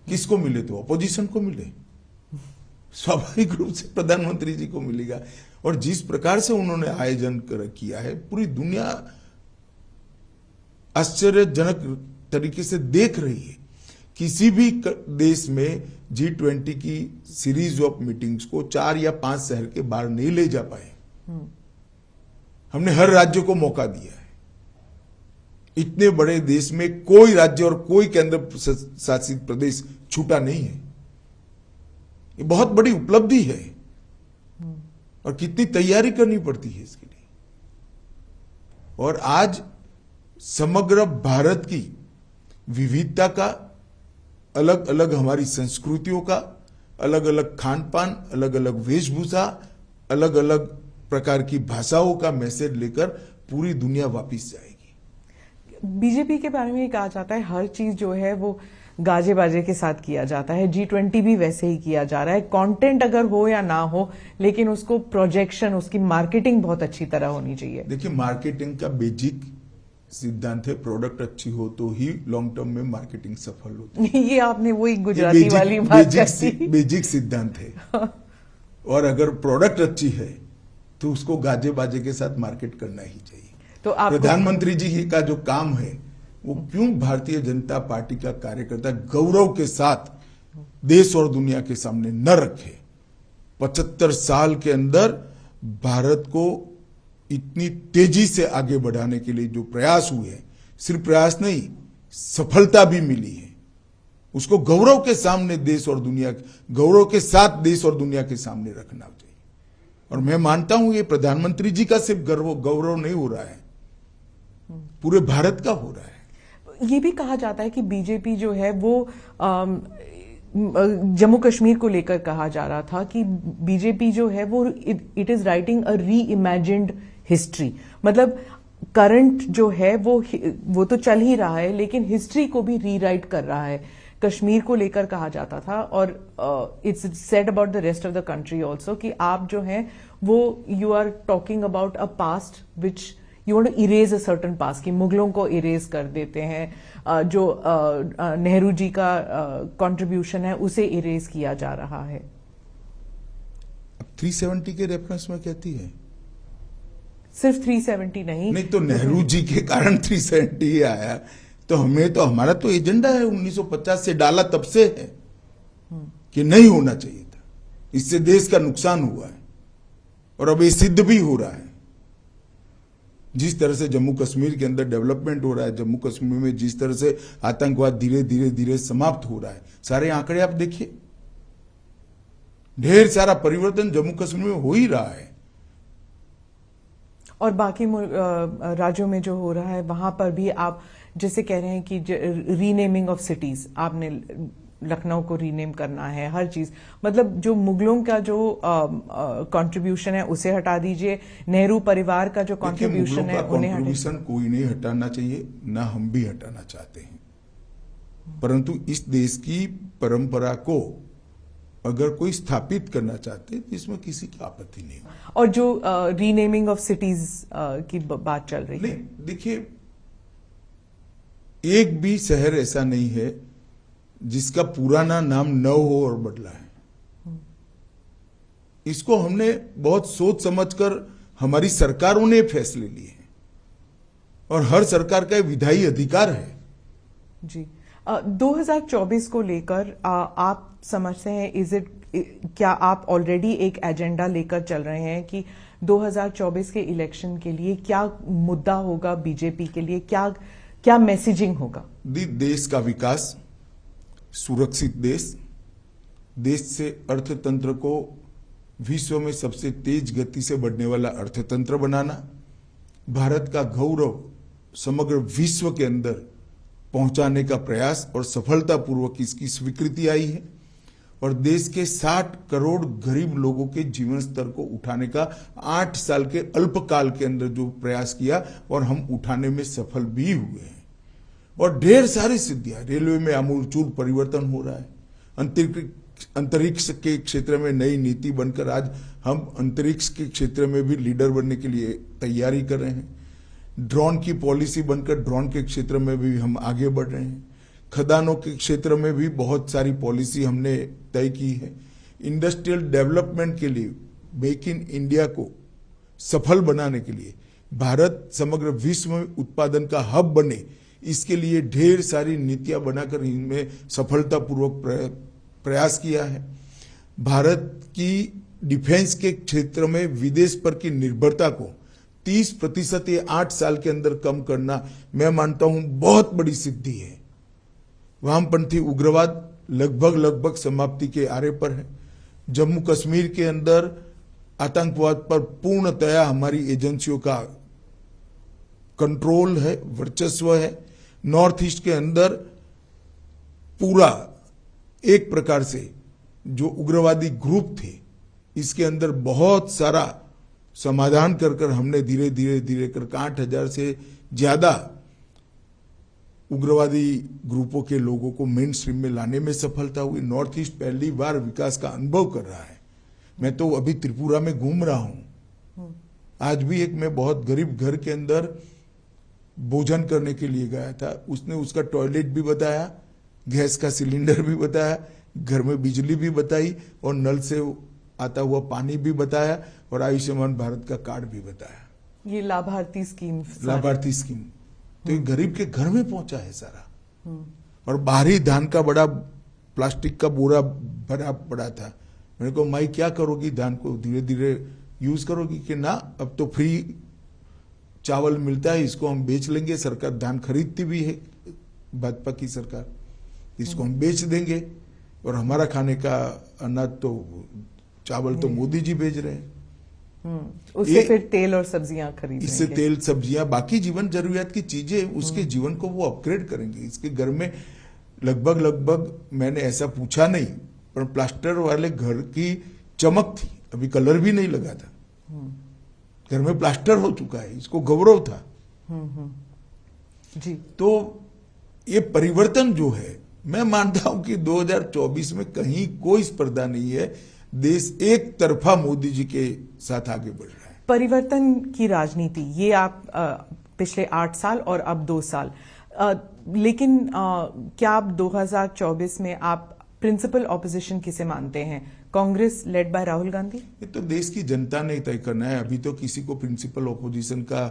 किसको मिले? तो अपोजिशन को मिले, स्वाभाविक रूप से प्रधानमंत्री जी को मिलेगा। और जिस प्रकार से उन्होंने आयोजन किया है, पूरी दुनिया आश्चर्यजनक तरीके से देख रही है। किसी भी देश में G20 की सीरीज ऑफ मीटिंग्स को 4 या 5 शहर के बाहर नहीं ले जा पाए। हमने हर राज्य को मौका दिया है। इतने बड़े देश में कोई राज्य और कोई केंद्र शासित प्रदेश छूटा नहीं है। ये बहुत बड़ी उपलब्धि है और कितनी तैयारी करनी पड़ती है इसके लिए। और आज समग्र भारत की विविधता का, अलग अलग हमारी संस्कृतियों का, अलग अलग खान पान, अलग अलग वेशभूषा, अलग अलग प्रकार की भाषाओं का मैसेज लेकर पूरी दुनिया वापिस जाएगी। बीजेपी के बारे में ये कहा जाता है हर चीज जो है वो गाजे बाजे के साथ किया जाता है, G20 भी वैसे ही किया जा रहा है। कंटेंट अगर हो या ना हो, लेकिन उसको प्रोजेक्शन, उसकी मार्केटिंग बहुत अच्छी तरह होनी चाहिए। देखिए, मार्केटिंग का बेसिक सिद्धांत है, प्रोडक्ट अच्छी हो तो ही लॉन्ग टर्म में मार्केटिंग सफल होती है। ये आपने वही गुजराती वाली बात कर दी। बेसिक सिद्धांत है। और अगर प्रोडक्ट अच्छी है तो उसको गाजे बाजे के साथ मार्केट करना ही चाहिए। तो प्रधानमंत्री जी का जो काम है वो क्यों भारतीय जनता पार्टी का कार्यकर्ता गौरव के साथ देश और दुनिया के सामने न रखे। 75 साल के अंदर भारत को इतनी तेजी से आगे बढ़ाने के लिए जो प्रयास हुए हैं, सिर्फ प्रयास नहीं, सफलता भी मिली है, उसको गौरव के सामने देश और दुनिया, गौरव के साथ देश और दुनिया के सामने रखना चाहिए। और मैं मानता हूं ये प्रधानमंत्री जी का सिर्फ गौरव नहीं हो रहा है, पूरे भारत का हो रहा है। ये भी कहा जाता है कि बीजेपी जो है वो जम्मू कश्मीर को लेकर कहा जा रहा था कि बीजेपी जो है वो इट इज राइटिंग अ री इमेजिन्ड हिस्ट्री। मतलब करंट जो है वो तो चल ही रहा है, लेकिन हिस्ट्री को भी रीराइट कर रहा है। कश्मीर को लेकर कहा जाता था और it's said about the rest of the country also कि आप जो हैं वो you are talking about a past which you want to erase a certain past, कि मुगलों को इरेज कर देते हैं, जो नेहरू जी का कंट्रीब्यूशन है उसे इरेज किया जा रहा है। 370 के रेफरेंस में कहती है, सिर्फ 370 नहीं तो नेहरू जी के कारण 370 ही आया। तो हमारा तो एजेंडा है 1950 से डाला, तब से है कि नहीं होना चाहिए था, इससे देश का नुकसान हुआ है और अब ये सिद्ध भी हो रहा है। जिस तरह से जम्मू कश्मीर के अंदर डेवलपमेंट हो रहा है, जम्मू कश्मीर में जिस तरह से आतंकवाद धीरे धीरे धीरे समाप्त हो रहा है, सारे आंकड़े आप देखिए, ढेर सारा परिवर्तन जम्मू कश्मीर में हो ही रहा है। और बाकी राज्यों में जो हो रहा है वहां पर भी आप जैसे कह रहे हैं कि रीनेमिंग ऑफ सिटीज, आपने लखनऊ को रीनेम करना है, हर चीज, मतलब जो मुगलों का जो कंट्रीब्यूशन है उसे हटा दीजिए, नेहरू परिवार का जो कंट्रीब्यूशन है उन्हें कंट्रीब्यूशन कोई नहीं हटाना चाहिए, ना हम भी हटाना चाहते हैं, परंतु इस देश की परंपरा को अगर कोई स्थापित करना चाहते तो इसमें किसी की आपत्ति नहीं। और जो रीनेमिंग ऑफ सिटीज की बात चल रही है, देखिए, एक भी शहर ऐसा नहीं है जिसका पुराना नाम न हो और बदला है। इसको हमने बहुत सोच समझकर हमारी सरकारों ने फैसले लिए हैं और हर सरकार का विधायी अधिकार है। जी, 2024 को लेकर आप समझते हैं क्या आप ऑलरेडी एक एजेंडा लेकर चल रहे हैं कि 2024 के इलेक्शन के लिए क्या मुद्दा होगा बीजेपी के लिए, क्या मैसेजिंग होगा? देश का विकास, सुरक्षित देश से अर्थतंत्र को विश्व में सबसे तेज गति से बढ़ने वाला अर्थतंत्र बनाना, भारत का गौरव समग्र विश्व के अंदर पहुंचाने का प्रयास और सफलतापूर्वक इसकी स्वीकृति आई है, और देश के 60 करोड़ गरीब लोगों के जीवन स्तर को उठाने का 8 साल के अल्पकाल के अंदर जो प्रयास किया और हम उठाने में सफल भी हुए हैं। और ढेर सारी सिद्धियां, रेलवे में आमूलचूल परिवर्तन हो रहा है, अंतरिक्ष के क्षेत्र में नई नीति बनकर आज हम अंतरिक्ष के क्षेत्र में भी लीडर बनने के लिए तैयारी कर रहे हैं, ड्रोन की पॉलिसी बनकर ड्रोन के क्षेत्र में भी हम आगे बढ़ रहे हैं, खदानों के क्षेत्र में भी बहुत सारी पॉलिसी हमने तय की है, इंडस्ट्रियल डेवलपमेंट के लिए मेक इन इंडिया को सफल बनाने के लिए, भारत समग्र विश्व में उत्पादन का हब बने, इसके लिए ढेर सारी नीतियां बनाकर इनमें सफलतापूर्वक प्रयास किया है। भारत की डिफेंस के क्षेत्र में विदेश पर की निर्भरता को 30% ये 8 साल के अंदर कम करना मैं मानता हूं बहुत बड़ी सिद्धि है। वामपंथी उग्रवाद लगभग समाप्ति के आरे पर है। जम्मू कश्मीर के अंदर आतंकवाद पर पूर्णतया हमारी एजेंसियों का कंट्रोल है, वर्चस्व है। नॉर्थ ईस्ट के अंदर पूरा एक प्रकार से जो उग्रवादी ग्रुप थे, इसके अंदर बहुत सारा समाधान कर हमने धीरे धीरे कर 8,000 से ज्यादा उग्रवादी ग्रुपों के लोगों को मेन स्ट्रीम में लाने में सफलता हुई। नॉर्थ ईस्ट पहली बार विकास का अनुभव कर रहा है। मैं तो अभी त्रिपुरा में घूम रहा हूं, आज भी एक मैं बहुत गरीब घर के अंदर भोजन करने के लिए गया था, उसने उसका टॉयलेट भी बताया, गैस का सिलेंडर भी बताया, घर में बिजली भी बताई और नल से आता हुआ पानी भी बताया और आयुष्मान भारत का कार्ड भी बताया। ये लाभार्थी स्कीम तो ये गरीब के घर में पहुंचा है सारा। और बाहरी धान का बड़ा प्लास्टिक का बोरा भरा पड़ा था। मैंने कहा माई क्या करोगी, धान को धीरे धीरे यूज करोगी? कि ना, अब तो फ्री चावल मिलता है, इसको हम बेच लेंगे, सरकार धान खरीदती भी है, भाजपा की सरकार, इसको हम बेच देंगे और हमारा खाने का अनाज तो चावल तो मोदी जी भेज रहे हैं। उससे फिर तेल और सब्जियां खरीदेंगे, इससे तेल सब्जियां बाकी जीवन जरूरियात की चीजें उसके जीवन को वो अपग्रेड करेंगे। इसके घर में लगभग मैंने ऐसा पूछा नहीं, पर प्लास्टर वाले घर की चमक थी, अभी कलर भी नहीं लगा था, घर में प्लास्टर हो चुका है, इसको गौरव था। जी, तो ये परिवर्तन जो है, मैं मानता हूं कि 2024 में कहीं कोई स्पर्धा नहीं है, देश एक तरफा मोदी जी के साथ आगे बढ़ रहा है। परिवर्तन की राजनीति, ये आप पिछले 8 साल और अब 2 साल, लेकिन क्या आप 2024 में आप प्रिंसिपल ऑपोजिशन किसे मानते हैं? Congress led by Rahul Gandhi? ये तो देश की जनता ने तय करना है। अभी तो किसी को प्रिंसिपल ऑपोजिशन का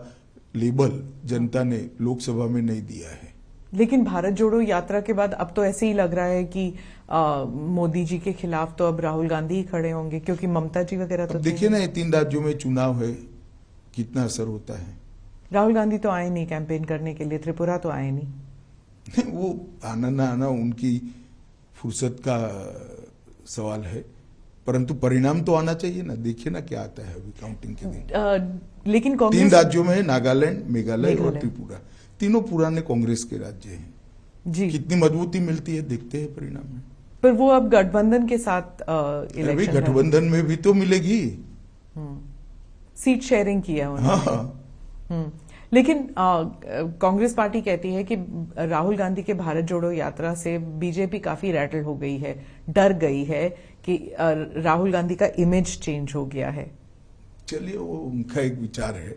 लेबल जनता ने लोकसभा में नहीं दिया है। लेकिन भारत जोड़ो यात्रा के बाद अब तो ऐसे ही लग रहा है कि मोदी जी के खिलाफ तो अब राहुल गांधी ही खड़े होंगे, क्योंकि ममता जी वगैरह तो देखिए ना, 3 राज्यों में चुनाव है, कितना असर होता है। राहुल गांधी तो आए नहीं कैंपेन करने के लिए, त्रिपुरा तो आए नहीं। वो आना ना आना उनकी फुर्सत का सवाल है, परंतु परिणाम तो आना चाहिए ना। देखिए ना क्या आता है अभी काउंटिंग के दिन। लेकिन कांग्रेस 3 राज्यों में है, नागालैंड, मेघालय और त्रिपुरा, तीनों पुराने कांग्रेस के राज्य हैं जी। कितनी मजबूती मिलती है देखते हैं परिणाम में। पर वो अब गठबंधन के सात अभी गठबंधन में भी तो मिलेगी, सीट शेयरिंग किया उन्होंने। हाँ। लेकिन कांग्रेस पार्टी कहती है कि राहुल गांधी के भारत जोड़ो यात्रा से बीजेपी काफी रैटल हो गई है, डर गई है कि राहुल गांधी का इमेज चेंज हो गया है। चलिए, वो उनका एक विचार है।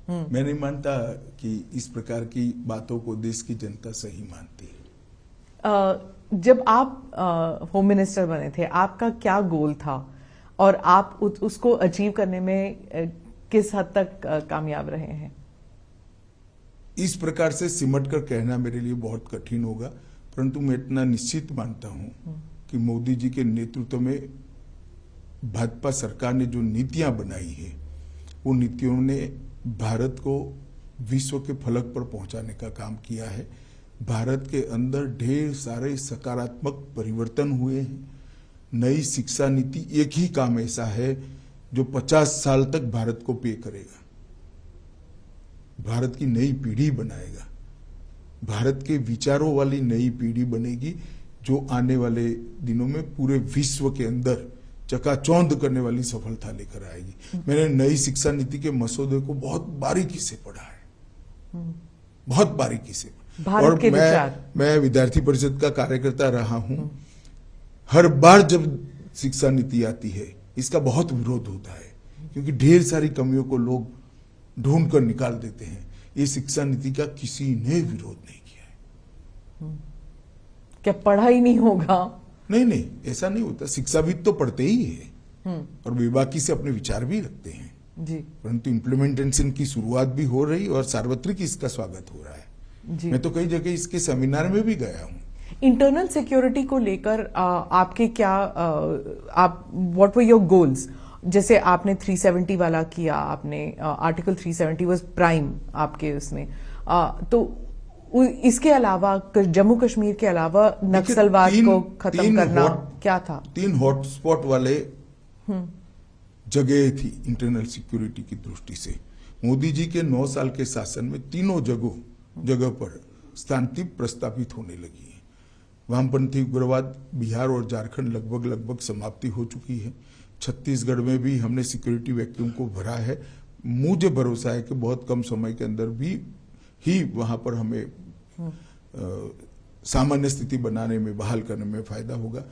मैं नहीं मानता कि इस प्रकार की बातों को देश की जनता सही मानती है। जब आप होम मिनिस्टर बने थे, आपका क्या गोल था और आप उसको अचीव करने में किस हद तक कामयाब रहे हैं? इस प्रकार से सिमट कर कहना मेरे लिए बहुत कठिन होगा, परंतु मैं इतना निश्चित मानता हूं कि मोदी जी के नेतृत्व में भाजपा सरकार ने जो नीतियां बनाई है वो नीतियों ने भारत को विश्व के फलक पर पहुंचाने का काम किया है। भारत के अंदर ढेर सारे सकारात्मक परिवर्तन हुए हैं। नई शिक्षा नीति एक ही काम ऐसा है जो 50 साल तक भारत को पे करेगा, भारत की नई पीढ़ी बनाएगा, भारत के विचारों वाली नई पीढ़ी बनेगी जो आने वाले दिनों में पूरे विश्व के अंदर चकाचौंध करने वाली सफलता लेकर आएगी। मैंने नई शिक्षा नीति के मसौदे को बहुत बारीकी से पढ़ा है, बहुत बारीकी से। और मैं विद्यार्थी परिषद का कार्यकर्ता रहा हूं। हर बार जब शिक्षा नीति आती है इसका बहुत विरोध होता है, क्योंकि ढेर सारी कमियों को लोग ढूंढ कर निकाल देते हैं। ये शिक्षा नीति का किसी ने विरोध नहीं किया है। क्या पढ़ा ही नहीं होगा? नहीं, ऐसा नहीं होता। शिक्षाविद तो पढ़ते ही है और बेबाकी से अपने विचार भी रखते हैं जी, परंतु इम्प्लीमेंटेशन की शुरुआत भी हो रही और सार्वत्रिक इसका स्वागत हो रहा है जी। मैं तो कई जगह इसके सेमिनार में भी गया हूं। इंटरनल सिक्योरिटी को लेकर आपके क्या व्हाट वर योर गोल्स? जैसे आपने 370 वाला किया, आपने आर्टिकल 370 वाज प्राइम आपके उसमें, तो इसके अलावा जम्मू कश्मीर के अलावा नक्सलवाद को खत्म करना क्या था? 3 हॉटस्पॉट वाले जगह थी इंटरनल सिक्योरिटी की दृष्टि से। मोदी जी के 9 साल के शासन में तीनों जगह पर शांति प्रस्तापित होने लगी है। वामपंथी उग्रवाद बिहार और झारखंड लगभग समाप्ति हो चुकी है। छत्तीसगढ़ में भी हमने सिक्योरिटी वैक्यूम को भरा है। मुझे भरोसा है कि बहुत कम समय के अंदर भी ही वहां पर हमें सामान्य स्थिति बनाने में, बहाल करने में फायदा होगा।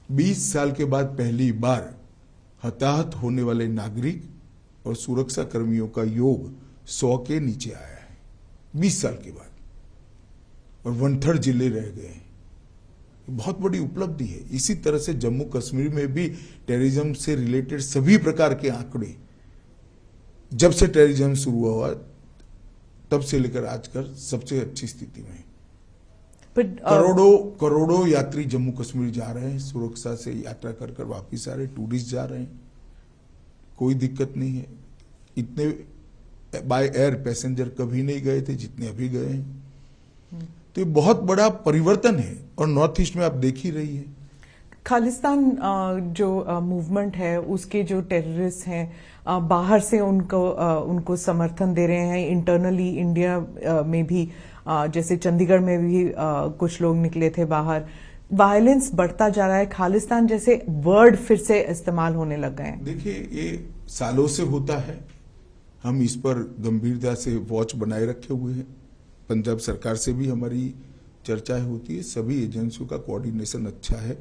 20 साल के बाद पहली बार हताहत होने वाले नागरिक और सुरक्षा कर्मियों का योग 100 के नीचे आया है 20 साल के बाद, और 1/3 जिले रह गए हैं। बहुत बड़ी उपलब्धि है। इसी तरह से जम्मू कश्मीर में भी टेररिज्म से रिलेटेड सभी प्रकार के आंकड़े जब से टेररिज्म शुरू हुआ तब से लेकर आज कर सबसे अच्छी स्थिति में। करोड़ों यात्री जम्मू कश्मीर जा रहे हैं, सुरक्षा से यात्रा कर कर वापिस आ रहे, टूरिस्ट जा रहे हैं, कोई दिक्कत नहीं है। इतने बाय एयर पैसेंजर कभी नहीं गए थे जितने अभी गए हैं। तो ये बहुत बड़ा परिवर्तन है और नॉर्थ ईस्ट में आप देख ही रही है। खालिस्तान जो मूवमेंट है उसके जो टेररिस्ट हैं बाहर से उनको समर्थन दे रहे हैं। इंटरनली इंडिया में भी जैसे चंडीगढ़ में भी कुछ लोग निकले थे बाहर। वायलेंस बढ़ता जा रहा है, खालिस्तान जैसे वर्ड फिर से इस्तेमाल होने लग गए हैं। देखिए, ये सालों से होता है, हम इस पर गंभीरता से वॉच बनाए रखे हुए हैं। पंजाब सरकार से भी हमारी चर्चाएं होती है, सभी एजेंसियों का कोऑर्डिनेशन अच्छा है।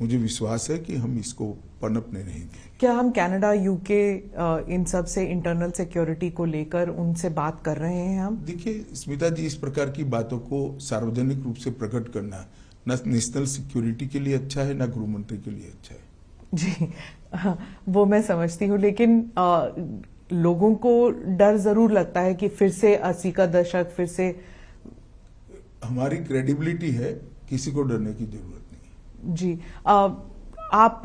मुझे विश्वास है कि हम इसको पनपने नहीं देंगे। क्या हम कनाडा, यूके इन सब से इंटरनल सिक्योरिटी को लेकर उनसे बात कर रहे हैं हम? देखिए स्मिता जी, इस प्रकार की बातों को सार्वजनिक रूप से प्रकट करना न नेशनल सिक्योरिटी के लिए अच्छा है, न गृह मंत्री के लिए अच्छा है। जी वो मैं समझती हूँ, लेकिन लोगों को डर जरूर लगता है कि फिर से 80 का दशक फिर से। हमारी क्रेडिबिलिटी है, किसी को डरने की जरूरत नहीं। जी आप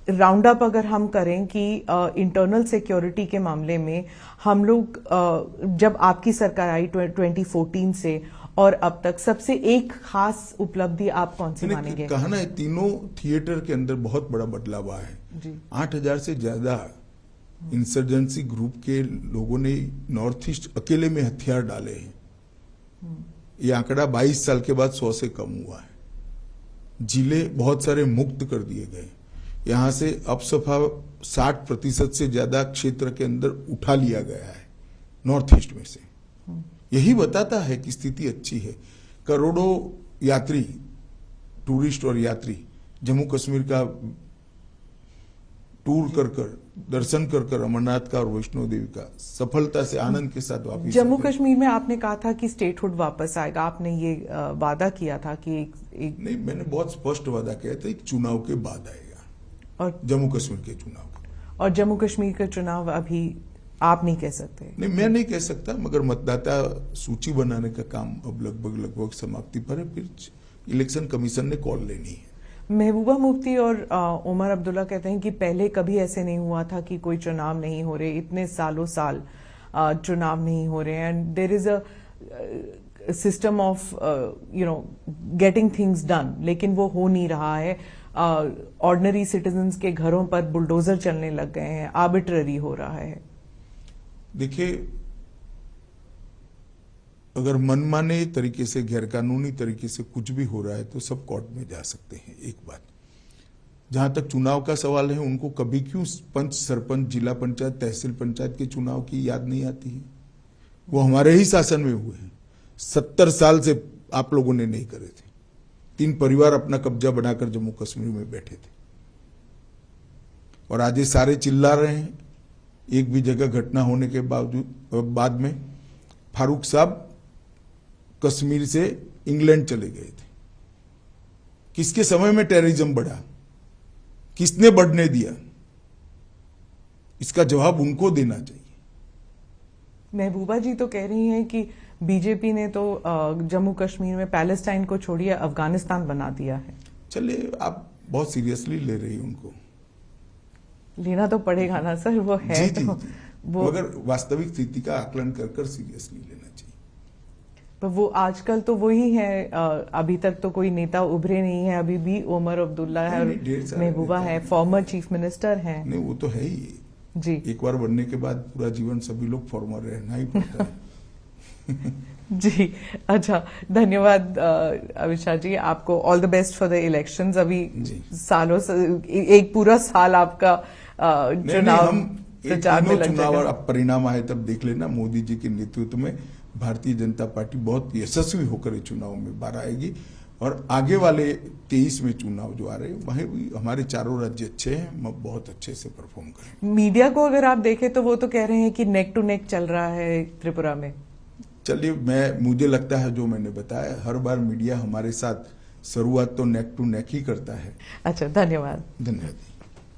राउंड अप अगर हम करें कि इंटरनल सिक्योरिटी के मामले में हम लोग जब आपकी सरकार आई 2014 से और अब तक सबसे एक खास उपलब्धि आप कौन सी मानेंगे? कहा ना, तीनों थिएटर के अंदर बहुत बड़ा बदलाव आया है जी। 8000 से ज्यादा इंसर्जेंसी ग्रुप के लोगों ने नॉर्थ ईस्ट अकेले में हथियार डाले हैं। ये आंकड़ा 22 साल के बाद 100 से कम हुआ है। जिले बहुत सारे मुक्त कर दिए गए। यहां से अब सफा 60% से ज्यादा क्षेत्र के अंदर उठा लिया गया है नॉर्थ ईस्ट में से। यही बताता है कि स्थिति अच्छी है। करोड़ों यात्री, टूरिस्ट और यात्री जम्मू कश्मीर का टूर कर कर, दर्शन कर कर अमरनाथ का और वैष्णो देवी का सफलता से आनंद के साथ वापस। जम्मू कश्मीर में आपने कहा था कि स्टेटहुड वापस आएगा, आपने ये वादा किया था कि एक नहीं, मैंने बहुत स्पष्ट वादा किया था, एक चुनाव के बाद आएगा, और जम्मू कश्मीर के चुनाव। और जम्मू कश्मीर का चुनाव अभी आप नहीं कह सकते? नहीं, मैं नहीं कह सकता, मगर मतदाता सूची बनाने का काम अब लगभग समाप्ति पर है। फिर इलेक्शन कमीशन ने कॉल लेनी है। महबूबा मुफ्ती और उमर अब्दुल्ला कहते हैं कि पहले कभी ऐसे नहीं हुआ था कि कोई चुनाव नहीं हो रहे, इतने सालों साल चुनाव नहीं हो रहे हैं, and there is a system of getting things done, लेकिन वो हो नहीं रहा है। ऑर्डिनरी सिटीजन्स के घरों पर बुलडोजर चलने लग गए हैं, आर्बिट्ररी हो रहा है। देखिए, अगर मनमाने तरीके से, गैरकानूनी तरीके से कुछ भी हो रहा है तो सब कोर्ट में जा सकते हैं। एक बात, जहां तक चुनाव का सवाल है, उनको कभी क्यों पंच, सरपंच, जिला पंचायत, तहसील पंचायत के चुनाव की याद नहीं आती है? वो हमारे ही शासन में हुए हैं। 70 साल से आप लोगों ने नहीं करे थे। 3 परिवार अपना कब्जा बनाकर जम्मू कश्मीर में बैठे थे, और आज ये सारे चिल्ला रहे हैं। एक भी जगह घटना होने के बाद में फारूक साहब कश्मीर से इंग्लैंड चले गए थे। किसके समय में टेररिज्म बढ़ा? किसने बढ़ने दिया? इसका जवाब उनको देना चाहिए। महबूबा जी तो कह रही हैं कि बीजेपी ने तो जम्मू कश्मीर में पैलेस्टाइन को छोड़िए अफगानिस्तान बना दिया है। चलिए, आप बहुत सीरियसली ले रही हैं उनको। लेना तो पड़ेगा ना सर, वो है। जी, तो जी। वो मगर वास्तविक स्थिति का आकलन कर सीरियसली लेना चाहिए। पर वो आजकल तो वही है, अभी तक तो कोई नेता उभरे नहीं है। अभी भी उमर अब्दुल्ला है और महबूबा है, फॉर्मर चीफ मिनिस्टर हैं। नहीं, वो तो है ही जी। एक बार बनने के बाद पूरा जीवन सभी लोग फॉर्मर रहना ही पड़ता है। जी, अच्छा, धन्यवाद अविशा जी, आपको all the best for the elections. अभी सालों से एक पूरा साल आपका चुनाव प्रचार में लग चुनाव जाएगा। अब परिणाम आए तब देख लेना। मोदी जी के नेतृत्व में भारतीय जनता पार्टी बहुत यशस्वी होकर इस चुनाव में बाहर आएगी, और आगे वाले 23 में चुनाव जो आ रहे हैं वहीं भी हमारे चारों राज्य अच्छे हैं, हम बहुत अच्छे से परफॉर्म करेंगे। मीडिया को अगर आप देखें तो वो तो कह रहे हैं कि नेक टू नेक चल रहा है त्रिपुरा में। चलिए, मुझे लगता है जो मैंने बताया, हर बार मीडिया हमारे साथ शुरुआत तो नेक टू नेक ही करता है। अच्छा, धन्यवाद। धन्यवाद।